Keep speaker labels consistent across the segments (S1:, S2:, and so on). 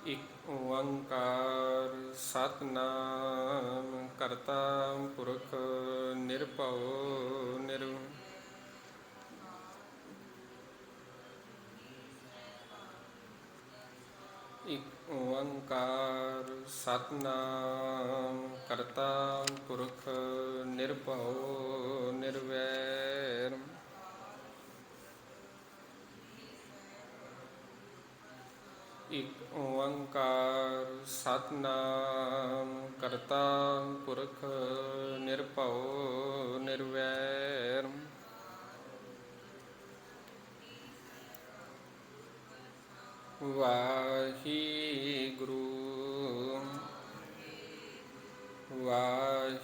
S1: ਇਕ ਓੰਕਾਰ ਸਤਿਨਾਮ ਕਰਤਾ ਪੁਰਖ ਨਿਰਭਉ ਇਕ ਓੰਕਾਰ ਸਤਿਨਾਮ ਕਰਤਾ ਪੁਰਖ ਨਿਰਭਉ ਨਿਰਵੈਰ। ਇਕ ਓੰਕਾਰ ਸਤਿਨਾਮ ਕਰਤਾ ਪੁਰਖ ਨਿਰਭਉ ਨਿਰਵੈਰ। ਵਾਹਿਗੁਰੂ ਵਾਹਿਗੁਰੂ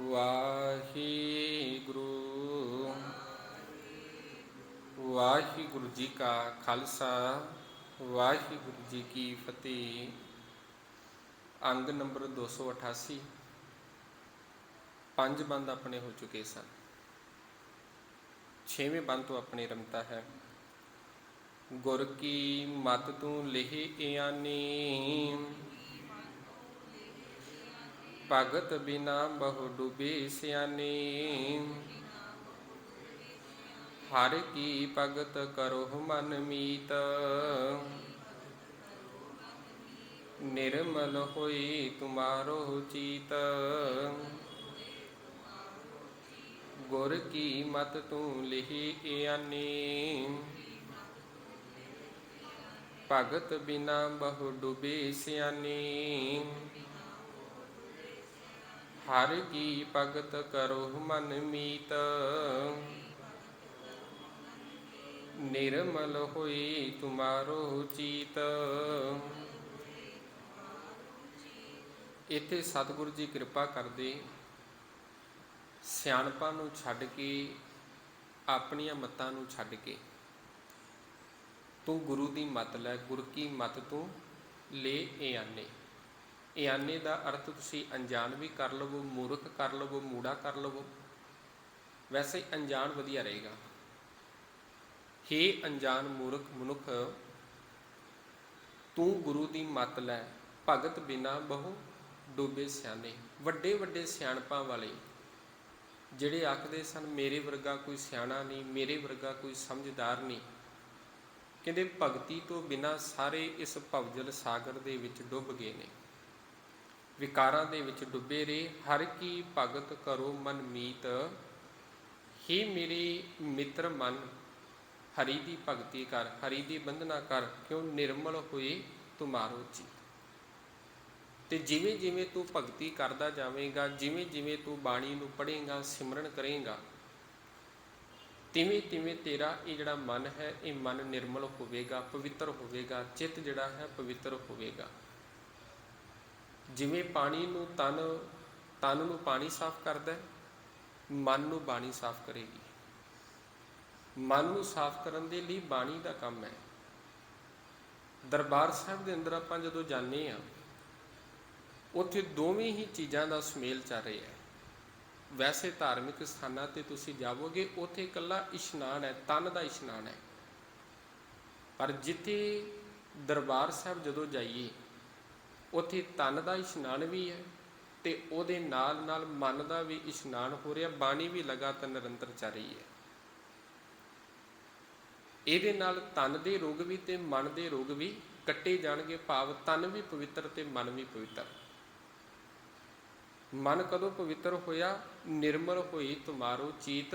S1: ਵਾਹਿਗੁਰੂ। ਵਾਹਿਗੁਰੂ ਜੀ ਕਾ ਖਾਲਸਾ ਵਾਹਿਗੁਰੂ ਜੀ ਕੀ ਫਤਿਹ। ਅੰਗ ਨੰਬਰ 288। 5 ਬੰਦ ਆਪਣੇ ਹੋ ਚੁੱਕੇ ਸਨ। 6ਵੇਂ ਬੰਦ ਤੋਂ ਆਪਣੀ ਰਮਤਾ ਹੈ। ਗੁਰ ਕੀ ਮਤ ਤੂੰ ਲਿਹ ਇਆਨੀ, ਭਗਤ ਬਿਨਾ ਬਹੁ ਡੁਬੇ ਸਿਆਨੀ। ਹਰ ਕੀ ਭਗਤ ਕਰੋ ਮਨ ਮੀਤ, ਨਿਰਮਲ ਹੋਈ ਤੁਮਾਰੋ ਚੀਤ। ਗੁਰ ਕੀ ਮਤ ਤੂੰ ਲਿਹ ਇਆਨੀ, ਭਗਤ ਬਿਨਾ ਬਹੁ ਡੁਬੇ ਸਿਆਨੀ। ਹਰ ਕੀ ਭਗਤ ਕਰੋ ਮਨ ਮੀਤ, ਨਿਰਮਲ ਹੋਈ ਤੁਮਾਰੋ ਚੀਤ। ਇੱਥੇ ਸਤਿਗੁਰੂ ਜੀ ਕਿਰਪਾ ਕਰਦੇ ਸਿਆਣਪਾਂ ਨੂੰ ਛੱਡ ਕੇ, ਆਪਣੀਆਂ ਮੱਤਾਂ ਨੂੰ ਛੱਡ ਕੇ ਤੂੰ ਗੁਰੂ ਦੀ ਮੱਤ ਲੈ। ਗੁਰ ਕੀ ਮੱਤ ਤੂੰ ਲੈ ਇਆਨੇ। ਇਆਨੇ ਦਾ ਅਰਥ ਤੁਸੀਂ ਅਣਜਾਣ ਵੀ ਕਰ ਲਵੋ, ਮੂਰਖ ਕਰ ਲਵੋ, ਮੂੜਾ ਕਰ ਲਵੋ। ਵੈਸੇ ਅਣਜਾਣ ਵਧੀਆ ਰਹੇਗਾ। ਹੇ ਅਣਜਾਣ ਮੂਰਖ ਮਨੁੱਖ, ਤੂੰ ਗੁਰੂ ਦੀ ਮੱਤ ਲੈ। ਭਗਤ ਬਿਨਾ ਬਹੁ ਡੂਬੇ ਸਿਆਣੇ। ਵੱਡੇ ਵੱਡੇ ਸਿਆਣਪਾਂ ਵਾਲੇ ਜਿਹੜੇ ਆਖਦੇ ਸਨ ਮੇਰੇ ਵਰਗਾ ਕੋਈ ਸਿਆਣਾ ਨਹੀਂ, ਮੇਰੇ ਵਰਗਾ ਕੋਈ ਸਮਝਦਾਰ ਨਹੀਂ, ਕਹਿੰਦੇ ਭਗਤੀ ਤੋਂ ਬਿਨਾਂ ਸਾਰੇ ਇਸ ਭਵਜਲ ਸਾਗਰ ਦੇ ਵਿੱਚ ਡੁੱਬ ਗਏ ਨੇ, ਵਿਕਾਰਾਂ ਦੇ ਵਿੱਚ ਡੁੱਬੇ ਰਹੇ। ਹਰ ਕੀ ਭਗਤ ਕਰੋ ਮਨ ਮੀਤ। ਹੀ ਮੇਰੇ ਮਿੱਤਰ ਮਨ, ਹਰੀ ਦੀ ਭਗਤੀ ਕਰ, ਹਰੀ ਦੀ ਬੰਦਨਾ ਕਰ, ਕਿਉਂ ਨਿਰਮਲ ਹੋਏ ਤੁਮਾਰੋ ਚੀਤ। ਤੇ ਜਿਵੇਂ ਜਿਵੇਂ ਤੂੰ ਭਗਤੀ ਕਰਦਾ ਜਾਵੇਂਗਾ, ਜਿਵੇਂ ਜਿਵੇਂ ਤੂੰ ਬਾਣੀ ਨੂੰ ਪੜ੍ਹੇਂਗਾ, ਸਿਮਰਨ ਕਰੇਂਗਾ, ਤਿਵੇਂ ਤਿਵੇਂ ਤੇਰਾ ਇਹ ਜਿਹੜਾ ਮਨ ਹੈ, ਇਹ ਮਨ ਨਿਰਮਲ ਹੋਵੇਗਾ, ਪਵਿੱਤਰ ਹੋਵੇਗਾ। ਚਿੱਤ ਜਿਹੜਾ ਹੈ ਪਵਿੱਤਰ ਹੋਵੇਗਾ। ਜਿਵੇਂ ਪਾਣੀ ਨੂੰ ਤਨ ਨੂੰ ਪਾਣੀ ਸਾਫ਼ ਕਰਦਾ, ਮਨ ਨੂੰ ਬਾਣੀ ਸਾਫ਼ ਕਰੇਗੀ। ਮਨ ਨੂੰ ਸਾਫ਼ ਕਰਨ ਦੇ ਲਈ ਬਾਣੀ ਦਾ ਕੰਮ ਹੈ। ਦਰਬਾਰ ਸਾਹਿਬ ਦੇ ਅੰਦਰ ਆਪਾਂ ਜਦੋਂ ਜਾਂਦੇ ਹਾਂ, ਉੱਥੇ ਦੋਵੇਂ ਹੀ ਚੀਜ਼ਾਂ ਦਾ ਸੁਮੇਲ ਚੱਲ ਰਿਹਾ ਹੈ। ਵੈਸੇ ਧਾਰਮਿਕ ਸਥਾਨਾਂ 'ਤੇ ਤੁਸੀਂ ਜਾਵੋਗੇ, ਉੱਥੇ ਇਕੱਲਾ ਇਸ਼ਨਾਨ ਹੈ, ਤਨ ਦਾ ਇਸ਼ਨਾਨ ਹੈ। ਪਰ ਜਿੱਥੇ ਦਰਬਾਰ ਸਾਹਿਬ ਜਦੋਂ ਜਾਈਏ, ਉੱਥੇ ਤਨ ਦਾ ਇਸ਼ਨਾਨ ਵੀ ਹੈ ਅਤੇ ਉਹਦੇ ਨਾਲ ਨਾਲ ਮਨ ਦਾ ਵੀ ਇਸ਼ਨਾਨ ਹੋ ਰਿਹਾ। ਬਾਣੀ ਵੀ ਲਗਾਤਾਰ ਨਿਰੰਤਰ ਚੱਲ ਰਹੀ ਹੈ। ਇਹਦੇ ਨਾਲ ਤਨ ਦੇ ਰੋਗ ਵੀ ਅਤੇ ਮਨ ਦੇ ਰੋਗ ਵੀ ਕੱਟੇ ਜਾਣਗੇ। ਭਾਵ ਤਨ ਵੀ ਪਵਿੱਤਰ ਅਤੇ ਮਨ ਵੀ ਪਵਿੱਤਰ। ਮਨ ਕਦੋਂ ਪਵਿੱਤਰ ਹੋਇਆ? ਨਿਰਮਲ ਹੋਈ ਤੁਮਾਰੋ ਚੀਤ।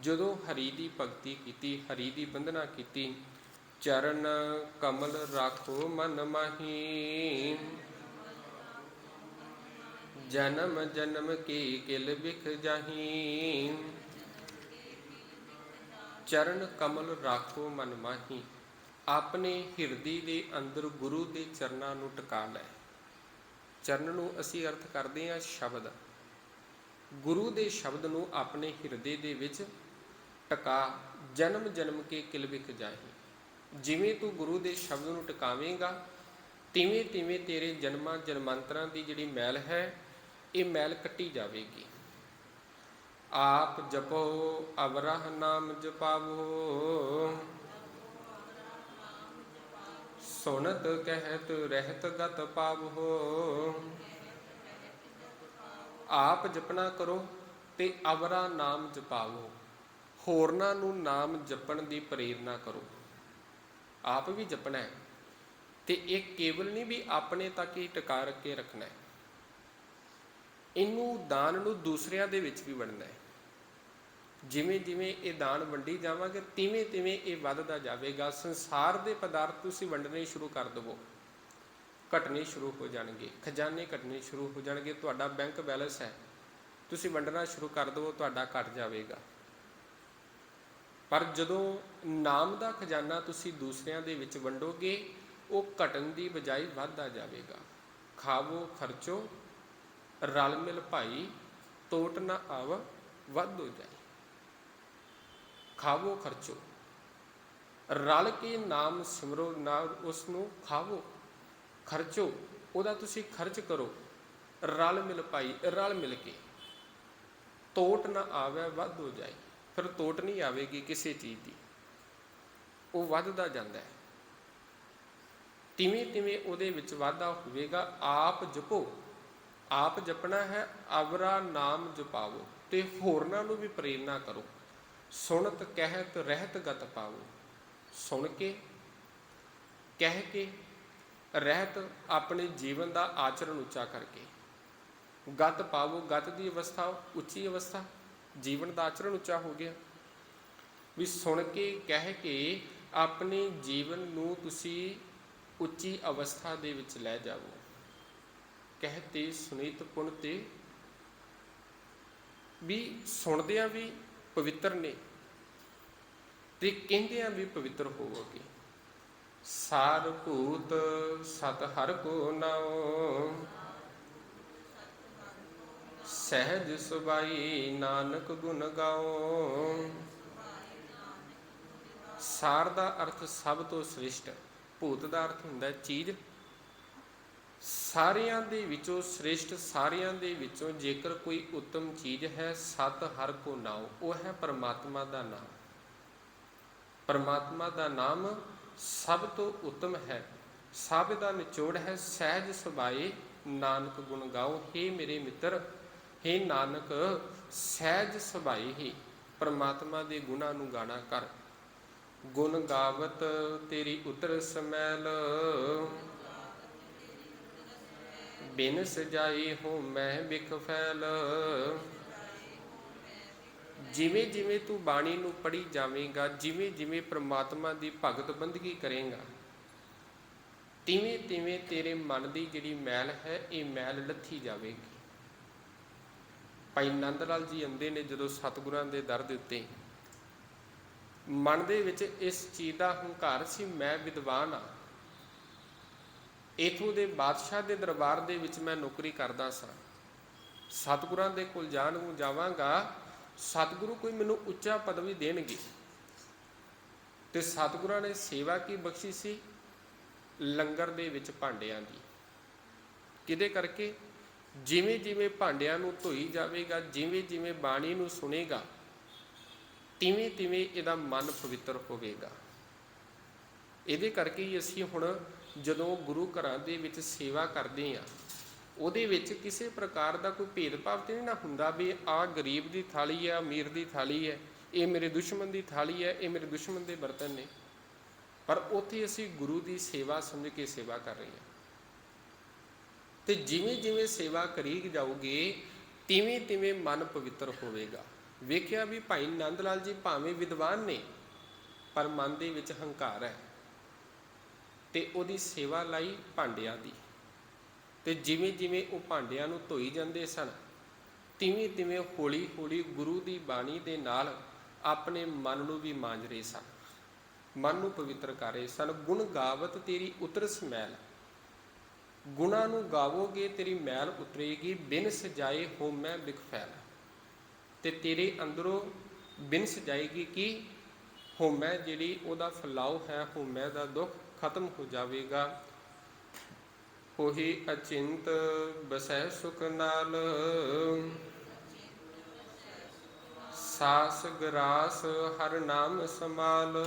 S1: ਜਦੋਂ ਹਰੀ ਦੀ ਭਗਤੀ ਕੀਤੀ, ਹਰੀ ਦੀ ਬੰਦਨਾ ਕੀਤੀ। ਚਰਨ ਕਮਲ ਰਾਖੋ ਮਨ ਮਾਹੀ, ਜਨਮ ਜਨਮ ਕੀ ਕਿਲ ਬਿਖ ਜਾਹੀ। ਚਰਨ ਕਮਲ ਰਾਖੋ ਮਨ ਮਾਹੀ। ਆਪਣੇ ਹਿਰਦੇ ਦੇ ਅੰਦਰ ਗੁਰੂ ਦੇ ਚਰਨਾਂ ਨੂੰ ਟਿਕਾ ਲੈ। ਚਰਨ ਨੂੰ ਅਸੀਂ ਅਰਥ ਕਰਦੇ ਹਾਂ ਸ਼ਬਦ। ਗੁਰੂ ਦੇ ਸ਼ਬਦ ਨੂੰ ਆਪਣੇ ਹਿਰਦੇ ਦੇ ਵਿੱਚ ਟਿਕਾ। ਜਨਮ ਜਨਮ ਕੇ ਕਿਲ ਬਿਖ ਜਾਹੀ। ਜਿਵੇਂ ਤੂੰ ਗੁਰੂ ਦੇ ਸ਼ਬਦ ਨੂੰ ਟਿਕਾਵੇਂਗਾ, ਤਿਵੇਂ ਤਿਵੇਂ ਤੇਰੇ ਜਨਮਾਂ ਜਨਮਾਂਤਰਾਂ ਦੀ ਜਿਹੜੀ ਮੈਲ ਹੈ, ਇਹ ਮੈਲ ਕੱਟੀ ਜਾਵੇਗੀ। ਆਪ ਜਪੋ ਅਵਰਹ ਨਾਮ ਜਪਾਵੋ, ਸੁਣਤ ਕਹਿਤ ਰਹਿਤ ਗਤ ਪਾਵੋ। ਆਪ ਜਪਣਾ ਕਰੋ ਤੇ ਅਵਰਾ ਨਾਮ ਜਪਾਵੋ। ਹੋਰਨਾਂ ਨੂੰ ਨਾਮ ਜਪਣ ਦੀ ਪ੍ਰੇਰਨਾ ਕਰੋ। ਆਪ ਵੀ ਜਪਣਾ ਹੈ ਤੇ ਇਹ ਕੇਵਲ ਨਹੀਂ ਵੀ ਆਪਣੇ ਤੱਕ ਹੀ ਟਿਕਾ ਕੇ ਰੱਖਣਾ ਹੈ, ਇਹਨੂੰ ਦਾਨ ਨੂੰ ਦੂਸਰਿਆਂ ਦੇ ਵਿੱਚ ਵੀ ਵੰਡਣਾ ਹੈ। ਜਿਵੇਂ ਜਿਵੇਂ ਇਹ ਦਾਨ ਵੰਡੀ ਜਾਵਾਂਗੇ ਤਿਵੇਂ ਤਿਵੇਂ ਇਹ ਵੱਧਦਾ ਜਾਵੇਗਾ। ਸੰਸਾਰ ਦੇ ਪਦਾਰਥ ਤੁਸੀਂ ਵੰਡਣੇ ਸ਼ੁਰੂ ਕਰ ਦੇਵੋ, ਘਟਣੇ ਸ਼ੁਰੂ ਹੋ ਜਾਣਗੇ, ਖਜ਼ਾਨੇ ਘਟਣੇ ਸ਼ੁਰੂ ਹੋ ਜਾਣਗੇ। ਤੁਹਾਡਾ ਬੈਂਕ ਬੈਲੈਂਸ ਹੈ, ਤੁਸੀਂ ਵੰਡਣਾ ਸ਼ੁਰੂ ਕਰ ਦੇਵੋ, ਤੁਹਾਡਾ ਘਟ ਜਾਵੇਗਾ। ਪਰ ਜਦੋਂ ਨਾਮ ਦਾ ਖਜ਼ਾਨਾ ਤੁਸੀਂ ਦੂਸਰਿਆਂ ਦੇ ਵਿੱਚ ਵੰਡੋਗੇ, ਉਹ ਘਟਣ ਦੀ ਬਜਾਏ ਵੱਧਦਾ ਜਾਵੇਗਾ। ਖਾਵੋ ਖਰਚੋ ਰਲ ਮਿਲ ਭਾਈ, ਤੋਟ ਨਾ ਆਵ ਵੱਧ ਹੋ ਜਾਏ। ਖਾਵੋ ਖਰਚੋ, ਰਲ ਕੇ ਨਾਮ ਸਿਮਰੋ, ਨਾਲ ਉਸ ਨੂੰ ਖਾਵੋ ਖਰਚੋ, ਉਹਦਾ ਤੁਸੀਂ ਖਰਚ ਕਰੋ। ਰਲ ਮਿਲ ਭਾਈ, ਰਲ ਮਿਲ ਕੇ, ਤੋਟ ਨਾ ਆਵੇ ਵੱਧ ਹੋ ਜਾਏ। ਫਿਰ ਤੋਟ ਨਹੀਂ ਆਵੇਗੀ ਕਿਸੇ ਚੀਜ਼ ਦੀ, ਉਹ ਵੱਧਦਾ ਜਾਂਦਾ ਹੈ। ਤਿਵੇਂ ਤਿਵੇਂ ਉਹਦੇ ਵਿੱਚ ਵਾਧਾ ਹੋਵੇਗਾ। ਆਪ ਜਪੋ, ਆਪ ਜਪਣਾ ਹੈ, ਅਵਰਾ ਨਾਮ ਜਪਾਵੋ ਤੇ ਹੋਰਨਾਂ ਨੂੰ ਵੀ ਪ੍ਰੇਰਨਾ ਕਰੋ। ਸੁਣਤ ਕਹਿਤ ਰਹਿਤ ਗਤ ਪਾਵੋ। ਸੁਣ ਕੇ, ਕਹਿ ਕੇ, ਰਹਿਤ ਆਪਣੇ ਜੀਵਨ ਦਾ ਆਚਰਣ ਉੱਚਾ ਕਰਕੇ, ਗਤ ਪਾਵੋ, ਗਤ ਦੀ ਅਵਸਥਾ ਉੱਚੀ ਅਵਸਥਾ, ਜੀਵਨ ਦਾ ਆਚਰਣ ਉੱਚਾ ਹੋ ਗਿਆ। ਵੀ ਸੁਣ ਕੇ ਕਹਿ ਕੇ ਆਪਣੇ ਜੀਵਨ ਨੂੰ ਤੁਸੀਂ ਉੱਚੀ ਅਵਸਥਾ ਦੇ ਵਿੱਚ ਲੈ ਜਾਵੋ। ਕਹਿਤੇ ਸੁਨੀਤ ਪੁਣ ਤੇ, ਵੀ ਸੁਣਦਿਆਂ ਵੀ ਪਵਿੱਤਰ ਨੇ ਤੇ ਕਹਿੰਦਿਆਂ ਵੀ ਪਵਿੱਤਰ ਹੋਵੋਗੇ। ਸਾਰ ਭੂਤ ਸਤ ਹਰਿ ਕੋ ਨਾਉ, ਸਹਿਜ ਸੁਭਾਈ ਨਾਨਕ ਗੁਣ ਗਾਓ। ਸਾਰ ਦਾ ਅਰਥ ਸਭ ਤੋਂ ਸ੍ਰਿਸ਼ਟ, ਭੂਤ ਦਾ ਅਰਥ ਹੁੰਦਾ ਚੀਜ਼। ਸਾਰਿਆਂ ਦੇ ਵਿੱਚੋਂ ਸ੍ਰਿਸ਼ਟ, ਸਾਰਿਆਂ ਦੇ ਵਿੱਚੋਂ ਜੇਕਰ ਕੋਈ ਉੱਤਮ ਚੀਜ਼ ਹੈ, ਸਤ ਹਰਿ ਕੋ ਨਾਉ, ਉਹ ਹੈ ਪਰਮਾਤਮਾ ਦਾ ਨਾਮ। ਪਰਮਾਤਮਾ ਦਾ ਨਾਮ ਸਭ ਤੋਂ ਉੱਤਮ ਹੈ, ਸਭ ਦਾ ਨਿਚੋੜ ਹੈ। ਸਹਿਜ ਸੁਭਾਏ ਨਾਨਕ ਗੁਣ ਗਾਓ। ਹੇ ਮੇਰੇ ਮਿੱਤਰ, ਹੇ ਨਾਨਕ, ਸਹਿਜ ਸੁਭਾਏ ਹੀ ਪਰਮਾਤਮਾ ਦੇ ਗੁਣਾਂ ਨੂੰ ਗਾਣਾ ਕਰ। ਗੁਣ ਗਾਵਤ ਤੇਰੀ ਉਤਰ ਸਮੈਲ, ਬਿਨ ਸਜਾਈ ਹੋ ਮੈਂ ਬਿਖ ਫੈਲ। ਜਿਵੇਂ ਜਿਵੇਂ ਤੂੰ ਬਾਣੀ ਨੂੰ ਪੜ੍ਹੀ ਜਾਵੇਂਗਾ, ਜਿਵੇਂ ਜਿਵੇਂ ਪ੍ਰਮਾਤਮਾ ਦੀ ਭਗਤ ਬੰਦਗੀ ਕਰੇਂਗਾ, ਤਿਵੇਂ ਤਿਵੇਂ ਤੇਰੇ ਮਨ ਦੀ ਜਿਹੜੀ ਮੈਲ ਹੈ, ਇਹ ਮੈਲ ਲੱਥੀ ਜਾਵੇਗੀ। ਭਾਈ ਨੰਦ ਲਾਲ ਜੀ ਆਉਂਦੇ ਨੇ ਜਦੋਂ ਸਤਿਗੁਰਾਂ ਦੇ ਦਰ ਦੇ ਉੱਤੇ, ਮਨ ਦੇ ਵਿੱਚ ਇਸ ਚੀਜ਼ ਦਾ ਹੰਕਾਰ ਸੀ, ਮੈਂ ਵਿਦਵਾਨ ਹਾਂ, ਇੱਥੋਂ ਦੇ ਬਾਦਸ਼ਾਹ ਦੇ ਦਰਬਾਰ ਦੇ ਵਿੱਚ ਮੈਂ ਨੌਕਰੀ ਕਰਦਾ ਸਾਂ, ਸਤਿਗੁਰਾਂ ਦੇ ਕੋਲ ਜਾਣ ਨੂੰ ਜਾਵਾਂਗਾ, ਸਤਿਗੁਰੂ ਕੋਈ ਮੈਨੂੰ ਉੱਚਾ ਪਦਵੀ ਦੇਣਗੇ। ਤੇ ਸਤਿਗੁਰਾਂ ਨੇ ਸੇਵਾ ਕੀ ਬਖਸ਼ੀ ਸੀ? ਲੰਗਰ ਦੇ ਵਿੱਚ ਭਾਂਡਿਆਂ ਦੀ। ਕਿਹਦੇ ਕਰਕੇ? ਜਿਵੇਂ ਜਿਵੇਂ ਭਾਂਡਿਆਂ ਨੂੰ ਧੋਈ ਜਾਵੇਗਾ, ਜਿਵੇਂ ਜਿਵੇਂ ਬਾਣੀ ਨੂੰ ਸੁਣੇਗਾ, ਤਿਵੇਂ ਤਿਵੇਂ ਇਹਦਾ ਮਨ ਪਵਿੱਤਰ ਹੋਵੇਗਾ। ਇਹਦੇ ਕਰਕੇ ਹੀ ਅਸੀਂ ਹੁਣ ਜਦੋਂ ਗੁਰੂ ਘਰਾਂ ਦੇ ਵਿੱਚ ਸੇਵਾ ਕਰਦੇ ਹਾਂ, ਉਹਦੇ ਵਿੱਚ ਕਿਸੇ ਪ੍ਰਕਾਰ ਦਾ ਕੋਈ ਭੇਦਭਾਵ ਤਾਂ ਨਹੀਂ ਨਾ ਹੁੰਦਾ ਵੀ ਆਹ ਗਰੀਬ ਦੀ ਥਾਲੀ ਹੈ, ਅਮੀਰ ਦੀ ਥਾਲੀ ਹੈ, ਇਹ ਮੇਰੇ ਦੁਸ਼ਮਣ ਦੀ ਥਾਲੀ ਹੈ, ਇਹ ਮੇਰੇ ਦੁਸ਼ਮਣ ਦੇ ਬਰਤਨ ਨੇ। ਪਰ ਉੱਥੇ ਅਸੀਂ ਗੁਰੂ ਦੀ ਸੇਵਾ ਸਮਝ ਕੇ ਸੇਵਾ ਕਰ ਰਹੇ ਹਾਂ। ਤੇ ਜਿਵੇਂ ਜਿਵੇਂ ਸੇਵਾ ਕਰੀ ਜਾਓਗੇ, ਤਿਵੇਂ ਤਿਵੇਂ ਮਨ ਪਵਿੱਤਰ ਹੋਵੇਗਾ। ਵੇਖਿਆ ਵੀ ਭਾਈ ਨੰਦ ਲਾਲ ਜੀ ਭਾਵੇਂ ਵਿਦਵਾਨ ਨੇ, ਪਰ ਮਨ ਦੇ ਵਿੱਚ ਹੰਕਾਰ ਹੈ, ਤੇ ਉਹਦੀ ਸੇਵਾ ਲਈ ਭਾਂਡਿਆਂ ਦੀ। ਤੇ ਜਿਵੇਂ ਜਿਵੇਂ ਉਹ ਭਾਂਡਿਆਂ ਨੂੰ ਧੋਈ ਜਾਂਦੇ ਸਨ, ਤਿਵੇਂ ਤਿਵੇਂ ਹੌਲੀ ਹੌਲੀ ਗੁਰੂ ਦੀ ਬਾਣੀ ਦੇ ਨਾਲ ਆਪਣੇ ਮਨ ਨੂੰ ਵੀ ਮਾਂਜ ਰਹੇ ਸਨ, ਮਨ ਨੂੰ ਪਵਿੱਤਰ ਕਰ ਰਹੇ ਸਨ। ਗੁਣ ਗਾਵਤ ਤੇਰੀ ਉਤਰ ਸਮੈਲ, ਗੁਣਾਂ ਨੂੰ ਗਾਵੋਗੇ ਤੇਰੀ ਮੈਲ ਉਤਰੇਗੀ। ਬਿਨ ਸਜਾਏ ਹੋਮੈ ਬਿਖ ਫੈਲ, ਤੇ ਤੇਰੇ ਅੰਦਰੋਂ ਬਿਨ ਸਜਾਏਗੀ ਕਿ ਹੋਮੈ ਜਿਹੜੀ ਉਹਦਾ ਫੈਲਾਓ ਹੈ, ਹੋਮੈ ਦਾ ਦੁੱਖ ਖਤਮ ਹੋ ਜਾਵੇਗਾ। ਹੋਹੀ ਅਚਿੰਤ ਬਸੈ ਸੁਖ ਨਾਲ, ਸਾਸ ਗਰਾਸ ਹਰ ਨਾਮ ਸਮਾਲ।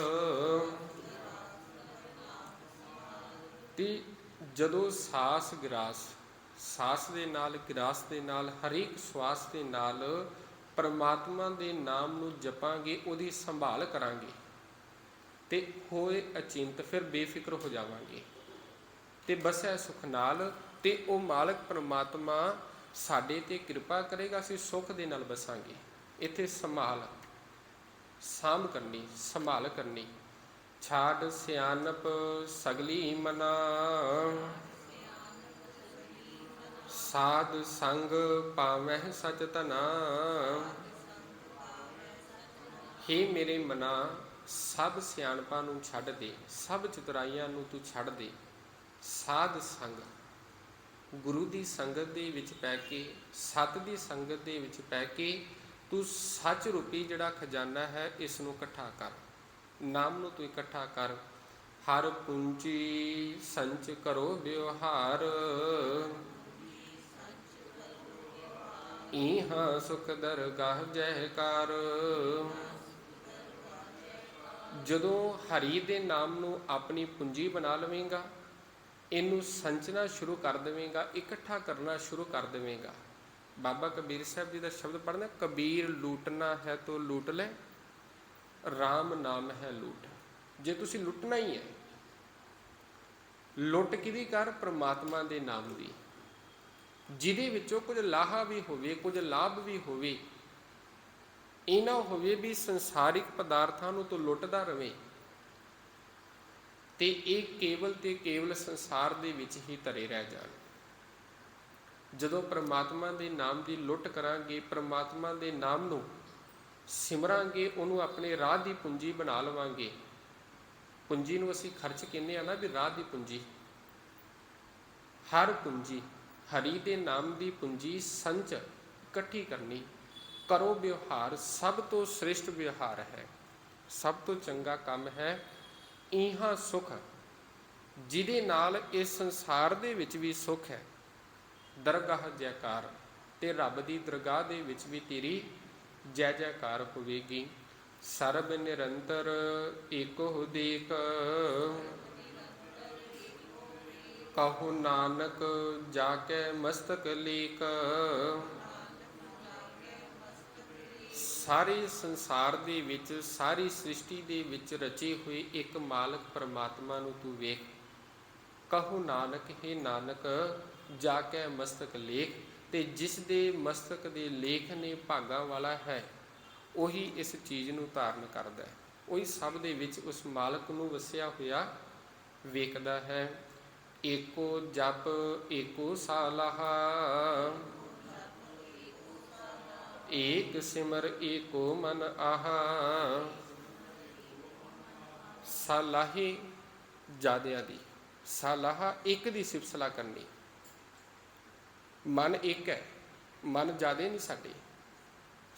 S1: ਤੇ ਜਦੋਂ ਸਾਸ ਗਿਰਾਸ, ਸਾਸ ਦੇ ਨਾਲ, ਗਿਰਾਸ ਦੇ ਨਾਲ, ਹਰੇਕ ਸਵਾਸ ਦੇ ਨਾਲ ਪਰਮਾਤਮਾ ਦੇ ਨਾਮ ਨੂੰ ਜਪਾਂਗੇ, ਉਹਦੀ ਸੰਭਾਲ ਕਰਾਂਗੇ ਤੇ ਹੋਏ ਅਚਿੰਤ, ਫਿਰ ਬੇਫਿਕਰ ਹੋ ਜਾਵਾਂਗੇ ਤੇ ਬਸੈ ਸੁਖ ਨਾਲ। ਤੇ ਉਹ ਮਾਲਕ ਪਰਮਾਤਮਾ ਸਾਡੇ ਤੇ ਕਿਰਪਾ ਕਰੇਗਾ, ਅਸੀਂ ਸੁੱਖ ਦੇ ਨਾਲ ਬਸਾਂਗੇ। ਇੱਥੇ ਸੰਭਾਲ, ਸਾਂਭ ਕਰਨੀ, ਸੰਭਾਲ ਕਰਨੀ। ਛਾੜ ਸਿਆਣਪ ਸਗਲੀ ਮਨਾ, ਸਾਧ ਸੰਗ ਪਾਵਹਿ ਸਚ ਧਨਾ। ਹੇ ਮੇਰੇ ਮਨਾ, ਸਭ ਸਿਆਣਪਾਂ ਨੂੰ ਛੱਡ ਦੇ, ਸਭ ਚਤੁਰਾਈਆਂ ਨੂੰ ਤੂੰ ਛੱਡ ਦੇ। ਸਾਧ ਸੰਗ, ਗੁਰੂ ਦੀ ਸੰਗਤ ਦੇ ਵਿੱਚ ਪੈ ਕੇ, ਸਤ ਦੀ ਸੰਗਤ ਦੇ ਵਿੱਚ ਪੈ ਕੇ ਤੂੰ ਸੱਚ ਰੂਪੀ ਜਿਹੜਾ ਖਜ਼ਾਨਾ ਹੈ ਇਸ ਨੂੰ ਇਕੱਠਾ ਕਰ, ਨਾਮ ਨੂੰ ਤੂੰ ਇਕੱਠਾ ਕਰ। ਹਰ ਪੂੰਜੀ ਸੰਚ ਕਰੋ ਵਿਵਹਾਰ, ਇਹਾਂ ਸੁਖ ਦਰਗਾਹ ਜੈਕਾਰ। ਜਦੋਂ ਹਰੀ ਦੇ ਨਾਮ ਨੂੰ ਆਪਣੀ ਪੂੰਜੀ ਬਣਾ ਲਵੇਂਗਾ, ਇਹਨੂੰ ਸੰਚਣਾ ਸ਼ੁਰੂ ਕਰ ਦੇਵੇਂਗਾ, ਇਕੱਠਾ ਕਰਨਾ ਸ਼ੁਰੂ ਕਰ ਦੇਵੇਂਗਾ। ਬਾਬਾ ਕਬੀਰ ਸਾਹਿਬ ਜੀ ਦਾ ਸ਼ਬਦ ਪੜ੍ਹਨਾ, ਕਬੀਰ ਲੂਟਣਾ ਹੈ ਤੋ ਲੂਟ ਲੈ, ਰਾਮ ਨਾਮ ਹੈ ਲੂਟ। ਜੇ ਤੁਸੀਂ ਲੁੱਟਣਾ ਹੀ ਹੈ, ਲੁੱਟ ਕਿਹਦੀ ਕਰ? ਪ੍ਰਮਾਤਮਾ ਦੇ ਨਾਮ ਦੀ, ਜਿਹਦੇ ਵਿੱਚੋਂ ਕੁਝ ਲਾਹਾ ਵੀ ਹੋਵੇ, ਕੁਝ ਲਾਭ ਵੀ ਹੋਵੇ। ਇਹ ਨਾ ਹੋਵੇ ਵੀ ਸੰਸਾਰਿਕ ਪਦਾਰਥਾਂ ਨੂੰ ਤੂੰ ਲੁੱਟਦਾ ਰਵੇਂ ਤੇ ਇਹ ਕੇਵਲ ਤੇ ਕੇਵਲ ਸੰਸਾਰ ਦੇ ਵਿੱਚ ਹੀ ਧਰੇ ਰਹਿ ਜਾਣ। ਜਦੋਂ ਪ੍ਰਮਾਤਮਾ ਦੇ ਨਾਮ ਦੀ ਲੁੱਟ ਕਰਾਂਗੇ, ਪ੍ਰਮਾਤਮਾ ਦੇ ਨਾਮ ਨੂੰ ਸਿਮਰਾਂਗੇ, ਉਹਨੂੰ ਆਪਣੇ ਰਾਹ ਦੀ ਪੂੰਜੀ ਬਣਾ ਲਵਾਂਗੇ। ਪੂੰਜੀ ਨੂੰ ਅਸੀਂ ਖਰਚ ਕਹਿੰਦੇ ਆ ਨਾ, ਵੀ ਰਾਹ ਦੀ ਪੂੰਜੀ। ਹਰ ਪੂੰਜੀ, ਹਰੀ ਦੇ ਨਾਮ ਦੀ ਪੂੰਜੀ ਸੰਚ ਇਕੱਠੀ ਕਰਨੀ। ਕਰੋ ਵਿਵਹਾਰ, ਸਭ ਤੋਂ ਸ੍ਰੇਸ਼ਟ ਵਿਵਹਾਰ ਹੈ, ਸਭ ਤੋਂ ਚੰਗਾ ਕੰਮ ਹੈ। ਇਹਾਂ ਸੁਖ, ਜਿਹਦੇ ਨਾਲ ਇਸ ਸੰਸਾਰ ਦੇ ਵਿੱਚ ਵੀ ਸੁਖ ਹੈ। ਦਰਗਾਹ ਜੈਕਾਰ, ਤੇ ਰੱਬ ਦੀ ਦਰਗਾਹ ਦੇ ਵਿੱਚ ਵੀ ਤੇਰੀ ਜੈ ਜੈਕਾਰ ਹੋਵੇਗੀ। ਸਰਬ ਨਿਰੰਤਰ ਏਕੋ ਦੇਖ, ਕਹੋ ਨਾਨਕ ਜਾ ਕੇ ਮਸਤਕ ਲੇਕ। ਸਾਰੇ ਸੰਸਾਰ ਦੇ ਵਿੱਚ, ਸਾਰੀ ਸ੍ਰਿਸ਼ਟੀ ਦੇ ਵਿੱਚ ਰਚੇ ਹੋਏ ਇੱਕ ਮਾਲਕ ਪਰਮਾਤਮਾ ਨੂੰ ਤੂੰ ਵੇਖ। ਕਹੋ ਨਾਨਕ, ਹੈ ਨਾਨਕ ਜਾ ਕੇ ਮਸਤਕ ਲੇਖ। ਤੇ ਜਿਸ ਦੇ ਮਸਤਕ ਦੇ ਲੇਖ ਨੇ ਭਾਗਾਂ ਵਾਲਾ ਹੈ, ਉਹੀ ਇਸ ਚੀਜ਼ ਨੂੰ ਧਾਰਨ ਕਰਦਾ ਹੈ, ਉਹੀ ਸਭ ਦੇ ਵਿੱਚ ਉਸ ਮਾਲਕ ਨੂੰ ਵਸਿਆ ਹੋਇਆ ਵੇਖਦਾ ਹੈ। ਏਕੋ ਜਪ ਏਕੋ ਸਾਲਾਹਾ, ਏਕ ਸਿਮਰ ਏਕੋ ਮਨ ਆਹਾ। ਸਾਲਾਹੀ ਜਾਦਿਆਂ ਦੀ, ਸਾਲਾਹਾ ਇੱਕ ਦੀ ਸਿਫਤ ਸਲਾਹ ਕਰਨੀ। ਮਨ ਇੱਕ ਹੈ, ਮਨ ਜ਼ਿਆਦੇ ਨਹੀਂ ਸਾਡੇ।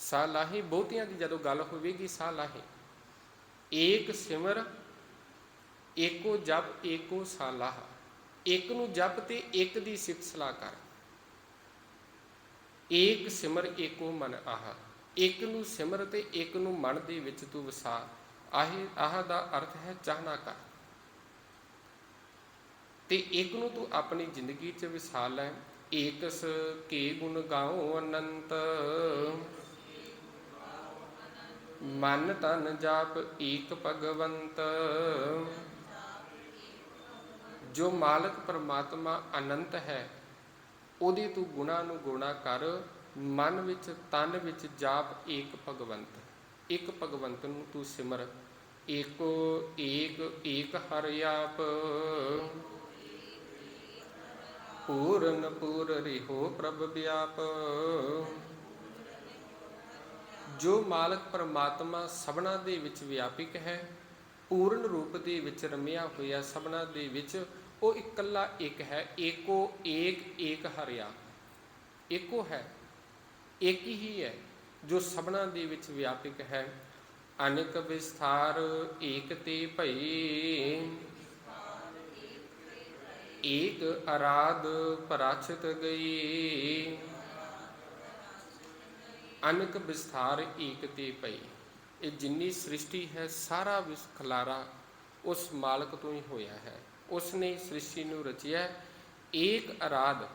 S1: ਸਾਲਾਹੀ ਬਹੁਤਿਆਂ ਦੀ ਜਦੋਂ ਗੱਲ ਹੋਵੇਗੀ, ਸਾਲਾਹੀ। ਏਕ ਸਿਮਰ ਏਕੋ ਜਪ ਏਕੋ ਸਾਲਾਹ, ਇੱਕ ਨੂੰ ਜਪ ਤੇ ਇੱਕ ਦੀ ਸਿਫਤ ਸਲਾਹ ਕਰ। ਏਕ ਸਿਮਰ ਏਕੋ ਮਨ ਆਹਾ, ਇੱਕ ਨੂੰ ਸਿਮਰ ਤੇ ਇੱਕ ਨੂੰ ਮਨ ਦੇ ਵਿੱਚ ਤੂੰ ਵਸਾ। ਆਹ ਦਾ ਅਰਥ ਹੈ ਚਾਹਨਾ ਕਰ, ਤੇ ਇੱਕ ਨੂੰ ਤੂੰ ਆਪਣੀ ਜ਼ਿੰਦਗੀ 'ਚ ਵਸਾ ਲੈ। ਏਕਸ ਕੇ ਗੁਣ ਗਾਓ ਅਨੰਤ, ਮਨ ਤਨ ਜਾਪ ਏਕ ਭਗਵੰਤ। ਜੋ ਮਾਲਕ ਪਰਮਾਤਮਾ ਅਨੰਤ ਹੈ, ਉਹਦੇ ਤੂੰ ਗੁਣਾਂ ਨੂੰ ਗੁਣਾ ਕਰ। ਮਨ ਵਿੱਚ, ਤਨ ਵਿੱਚ ਜਾਪ ਏਕ ਭਗਵੰਤ, ਇੱਕ ਭਗਵੰਤ ਨੂੰ ਤੂੰ ਸਿਮਰ। ਏਕੋ ਏਕ ਏਕ ਹਰਿ ਆਪ, ਪੂਰਨ ਪੂਰ ਰਿਹੋ ਪ੍ਰਭ ਵਿਆਪ। ਜੋ ਮਾਲਕ ਪਰਮਾਤਮਾ ਸਭਨਾਂ ਦੇ ਵਿੱਚ ਵਿਆਪਕ ਹੈ, ਪੂਰਨ ਰੂਪ ਦੇ ਵਿੱਚ ਰਮਿਆ ਹੋਇਆ ਸਭਨਾਂ ਦੇ ਵਿੱਚ, ਉਹ ਇਕੱਲਾ ਇੱਕ ਹੈ। ਏਕੋ ਏਕ ਏਕ ਹਰਿ ਆਪ, ਏਕੋ ਹੈ, ਇੱਕ ਹੀ ਹੈ ਜੋ ਸਭਨਾਂ ਦੇ ਵਿੱਚ ਵਿਆਪਕ ਹੈ। ਅਨੇਕ ਵਿਸਥਾਰ ਏਕ ਤੇ ਭਈ, ਏਕ ਅਰਾਧ ਪਰਾਛਤ ਗਈ। ਅਨੇਕ ਵਿਸਥਾਰ ਏਕ ਤੇ ਭਈ, ਇਹ ਜਿੰਨੀ ਸ੍ਰਿਸ਼ਟੀ ਹੈ ਸਾਰਾ ਖਲਾਰਾ ਉਸ ਮਾਲਕ ਤੋਂ ਹੀ ਹੋਇਆ ਹੈ। ਉਸਨੇ ਸ੍ਰਿਸ਼ਟੀ ਨੂੰ ਰਚਿਆ। ਏਕ ਅਰਾਧ,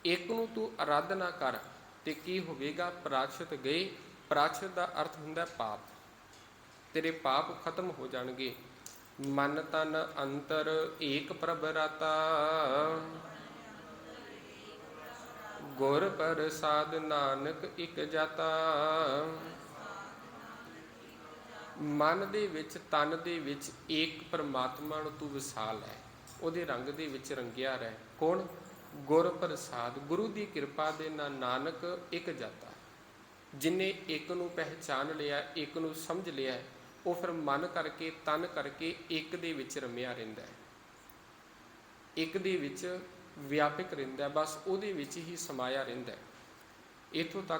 S1: ਇੱਕ ਨੂੰ ਤੂੰ ਆਰਾਧਨਾ ਕਰ ਤੇ ਕੀ ਹੋਵੇਗਾ? ਪ੍ਰਾਸ਼ਚਿਤ ਗਏ। ਪ੍ਰਾਸ਼ਚਿਤ ਦਾ ਅਰਥ ਹੁੰਦਾ ਪਾਪ। ਤੇਰੇ ਪਾਪ ਖਤਮ ਹੋ ਜਾਣਗੇ। ਮਨ ਤਨ ਅੰਤਰ ਏਕ ਪ੍ਰਭ ਰਾਤਾ, ਗੁਰ ਪ੍ਰਸਾਦ ਨਾਨਕ ਇਕ ਜਾਤਾ। ਮਨ ਦੇ ਵਿੱਚ, ਤਨ ਦੇ ਵਿੱਚ ਏਕ ਪਰਮਾਤਮਾ ਨੂੰ ਤੂੰ ਵਸਾ ਲੈ, ਉਹਦੇ ਰੰਗ ਦੇ ਵਿੱਚ ਰੰਗਿਆ ਰਹਿ। ਕੌਣ? ਗੁਰ ਪ੍ਰਸਾਦ, ਗੁਰੂ ਦੀ ਕਿਰਪਾ ਦੇ ਨਾਲ ਨਾਨਕ ਇੱਕ ਜਾਤਾ। ਜਿਨੇ ਇੱਕ ਨੂੰ ਪਹਿਚਾਨ ਲਿਆ, ਇੱਕ ਨੂੰ ਸਮਝ ਲਿਆ, ਉਹ ਫਿਰ ਮਨ ਕਰਕੇ, ਤਨ ਕਰਕੇ ਇੱਕ ਦੇ ਵਿੱਚ ਰਮਿਆ ਰਹਿੰਦਾ ਹੈ, ਇੱਕ ਦੇ ਵਿੱਚ ਵਿਆਪਕ ਰਹਿੰਦਾ, ਬਸ ਉਹਦੇ ਵਿੱਚ ਹੀ ਸਮਾਇਆ ਰਹਿੰਦਾ। ਇੱਥੋਂ ਤੱਕ